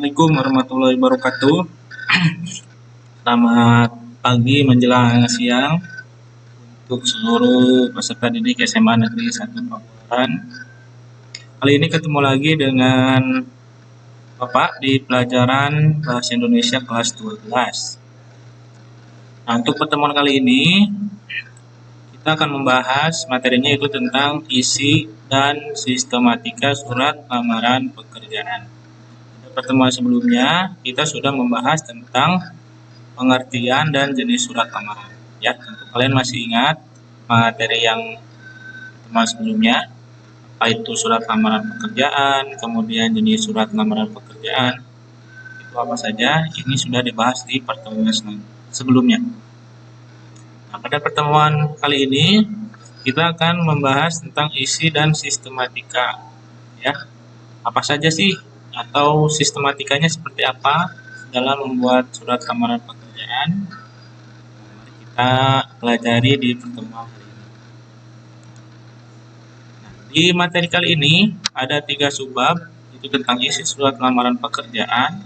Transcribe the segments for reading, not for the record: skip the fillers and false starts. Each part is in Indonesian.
Assalamualaikum warahmatullahi wabarakatuh. Selamat pagi menjelang siang untuk seluruh peserta didik SMA Negeri 1 Pabuaran. Kali ini ketemu lagi dengan Bapak di pelajaran Bahasa Indonesia kelas 12. Nah, untuk pertemuan kali ini kita akan membahas materinya itu tentang isi dan sistematika surat lamaran pekerjaan. Pertemuan sebelumnya kita sudah membahas tentang pengertian dan jenis surat lamaran. Ya, tentu kalian masih ingat materi yang pertemuan sebelumnya, apa itu surat lamaran pekerjaan, kemudian jenis surat lamaran pekerjaan, itu apa saja. Ini sudah dibahas di pertemuan sebelumnya. Nah, pada pertemuan kali ini kita akan membahas tentang isi dan sistematika. Ya, apa saja sih atau sistematikanya seperti apa dalam membuat surat lamaran pekerjaan? Mari kita pelajari di pertemuan hari ini. Nah, di materi kali ini ada 3 subbab, itu tentang isi surat lamaran pekerjaan,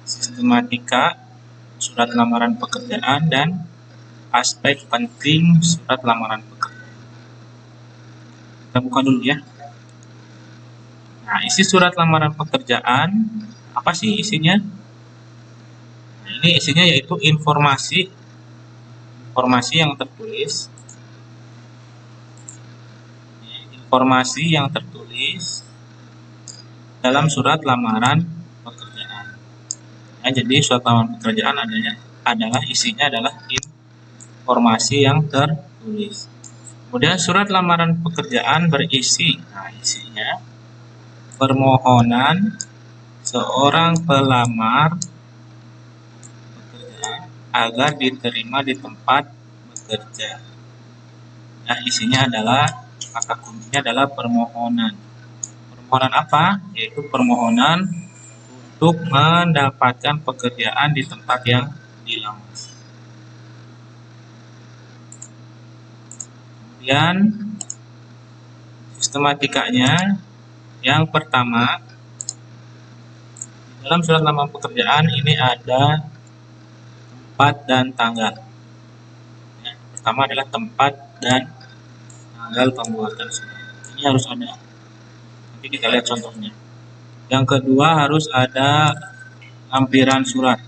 sistematika surat lamaran pekerjaan, dan aspek penting surat lamaran pekerjaan. Kita buka dulu ya. Nah, isi surat lamaran pekerjaan, apa sih isinya? Nah, ini isinya yaitu informasi yang tertulis. Informasi yang tertulis dalam surat lamaran pekerjaan. Nah, jadi surat lamaran pekerjaan isinya adalah informasi yang tertulis. Kemudian surat lamaran pekerjaan berisi, isinya permohonan seorang pelamar bekerja agar diterima di tempat bekerja. Nah, isinya adalah, kata kuncinya adalah permohonan. Permohonan apa? Yaitu permohonan untuk mendapatkan pekerjaan di tempat yang dilamar. Kemudian sistematikanya, yang pertama, dalam surat lamaran pekerjaan ini ada tempat dan tanggal. Yang pertama adalah tempat dan tanggal pembuatan surat. Ini harus ada. Nanti kita lihat contohnya. Yang kedua harus ada lampiran surat.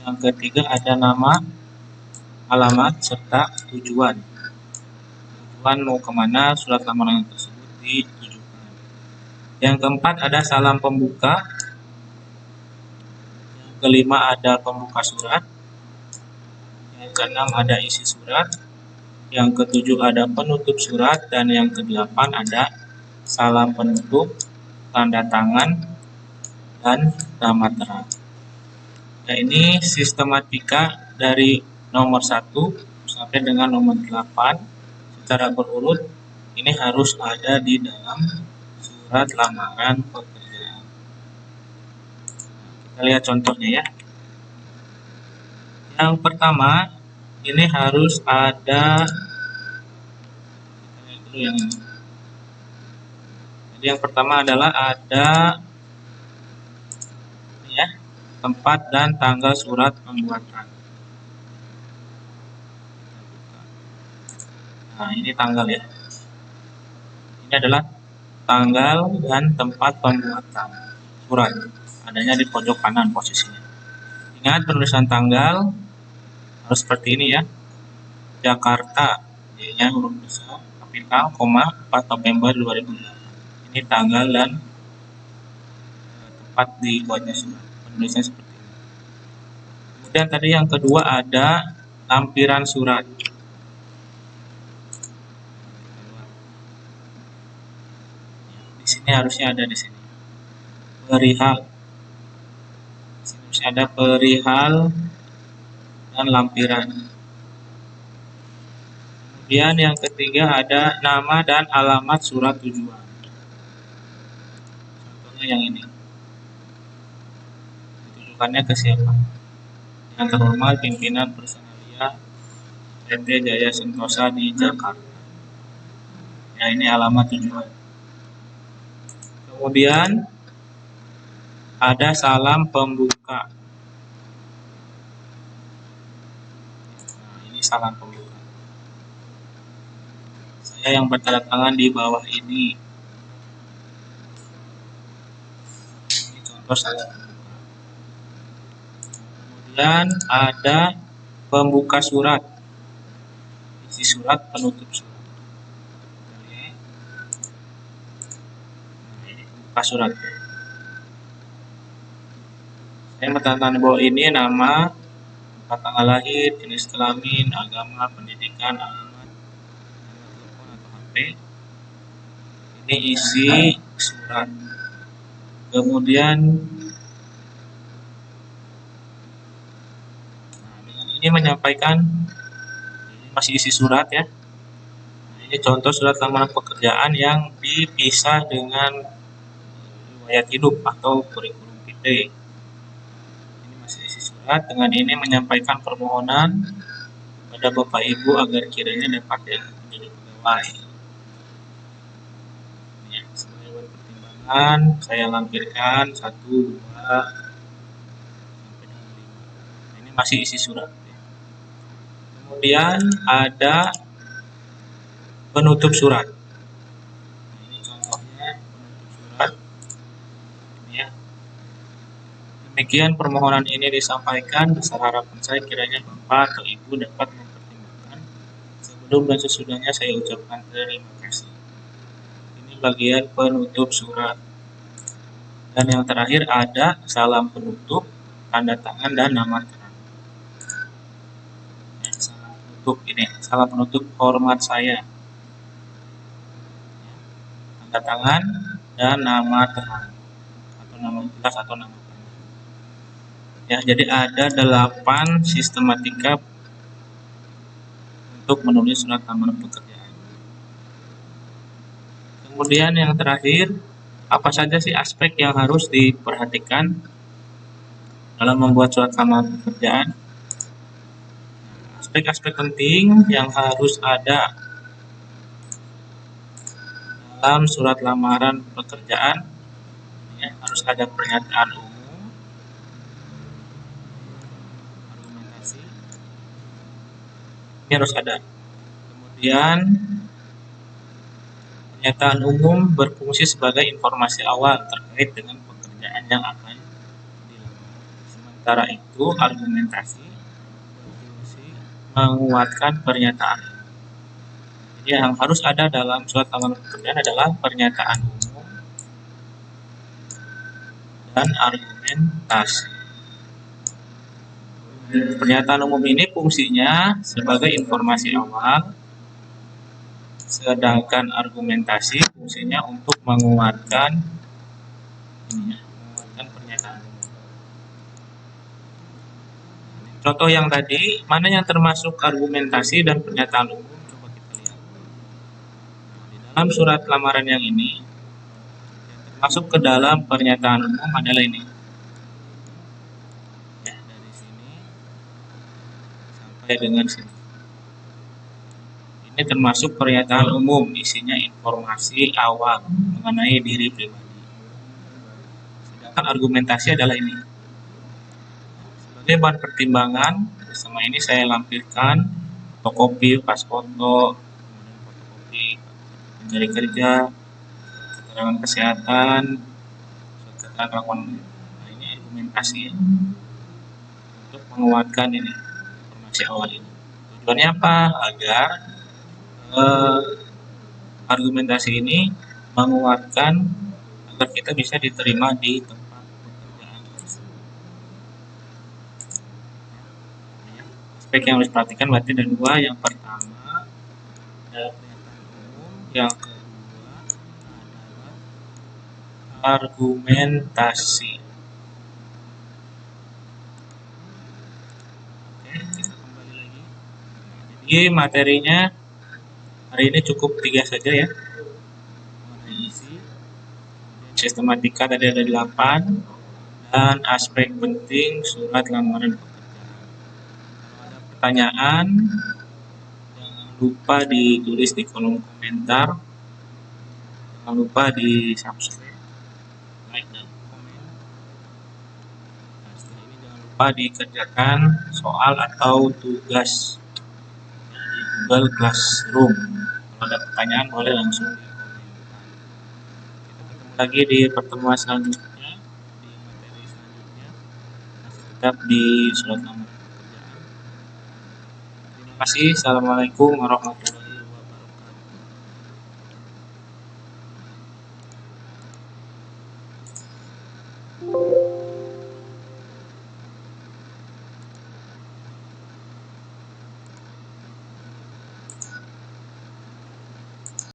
Yang ketiga ada nama, alamat, serta tujuan. Tujuan mau kemana surat lamaran tersebut ditujukan. Yang keempat ada salam pembuka. Yang kelima ada pembuka surat. Yang keenam ada isi surat. Yang ketujuh ada penutup surat. Dan yang kedelapan ada salam penutup, tanda tangan, dan nama terang. Nah, ini sistematika dari nomor 1 sampai dengan nomor 8 secara berurut. Ini harus ada di dalam surat lamaran pekerjaan. Kita lihat contohnya ya. Yang pertama, ini harus ada, jadi yang pertama adalah ada ya, tempat dan tanggal surat pembuatan. Nah, ini tanggal ya. Ini adalah tanggal dan tempat pembuatan surat. Adanya di pojok kanan posisinya. Ingat penulisan tanggal harus seperti ini ya. Jakarta, Y-nya huruf besar, kapital, koma, 4 November 2008. Ini tanggal dan tempat dibuatnya surat. Penulisannya seperti ini. Kemudian tadi yang kedua ada lampiran surat. Di sini harusnya ada di sini. Perihal. Di sini harus ada perihal dan lampiran. Kemudian yang ketiga ada nama dan alamat surat tujuan. Contohnya yang ini. Ditujukannya ke siapa? Yang terhormat pimpinan Personalia PT Jaya Sentosa di Jakarta. Ya, ini alamat tujuan. Kemudian ada salam pembuka. Nah, ini salam pembuka. Saya yang bertanda tangan di bawah ini. Ini contoh salam pembuka. Kemudian ada pembuka surat. Isi surat, penutup surat. Pembuka surat. Saya bertanda di bawah ini nama, tanggal lahir, jenis kelamin, agama, pendidikan, alamat, telepon atau HP. Ini isi surat. Kemudian dengan ini menyampaikan, ini masih isi surat ya. Ini contoh surat lamaran pekerjaan yang dipisah dengan riwayat hidup atau kurikulum vitae. Ini masih isi surat. Dengan ini menyampaikan permohonan pada Bapak Ibu agar kiranya dapat yang menjadi pegawai. Ya, sebagai pertimbangan saya lampirkan 1, 2 sampai dengan 5. Ini masih isi surat. Kemudian ada penutup surat. Ini contohnya penutup surat. Ya. Demikian permohonan ini disampaikan. Besar harapan saya kiranya Bapak atau Ibu dapat mempertimbangkan. Sebelum dan sesudahnya saya ucapkan terima kasih. Ini bagian penutup surat. Dan yang terakhir ada salam penutup, tanda tangan dan nama terang. Ya, salam penutup ini, salam penutup hormat saya. Tanda tangan dan nama terang atau nama jelas atau nama panjang. Ya, jadi ada 8 sistematika untuk menulis surat lamaran pekerjaan. Kemudian yang terakhir, apa saja sih aspek yang harus diperhatikan dalam membuat surat lamaran pekerjaan? Aspek-aspek penting yang harus ada dalam surat lamaran pekerjaan, ya, harus ada pernyataan umum, argumentasi, ini harus ada. Kemudian pernyataan umum berfungsi sebagai informasi awal terkait dengan pekerjaan yang akan dilakukan. Sementara itu argumentasi berfungsi menguatkan pernyataan. Jadi yang harus ada dalam surat lamaran pekerjaan adalah pernyataan umum dan argumentasi. Pernyataan umum ini fungsinya sebagai informasi awal, sedangkan argumentasi fungsinya untuk menguatkan pernyataan umum. Contoh yang tadi, mana yang termasuk argumentasi dan pernyataan umum? Coba kita lihat. Di dalam surat lamaran yang ini, masuk ke dalam pernyataan umum adalah ini. Ya, dari sini sampai dengan sini. Ini termasuk pernyataan umum, isinya informasi awal mengenai diri pribadi. Sedangkan argumentasi adalah ini. Sebagai bahan pertimbangan, bersama ini saya lampirkan fotokopi pas foto, kemudian fotokopi mencari kerja, keterangan kesehatan, keterangan rawan. Nah, ini argumentasi ya, untuk menguatkan ini informasi awal ini. Tujuannya apa? Agar argumentasi ini menguatkan agar kita bisa diterima di tempat pekerjaan tersebut. Aspek yang harus diperhatikan berarti ada 2. Yang pertama adalah pernyataan umum, yang kedua adalah argumentasi. Oke, kita kembali lagi. Jadi materinya hari ini cukup 3 saja ya. Sistematika tadi ada 8 dan aspek penting surat lamaran pekerjaan. Kalau ada pertanyaan jangan lupa ditulis di kolom komentar. Jangan lupa di subscribe, like dan komen. tanpa dikerjakan soal atau tugas di Google Classroom. Kalau ada pertanyaan boleh langsung dikomentar. Kita ketemu lagi di pertemuan selanjutnya, di materi selanjutnya, masih tetap di surat lamaran pekerjaan. Terima kasih. Assalamualaikum warahmatullahi wabarakatuh.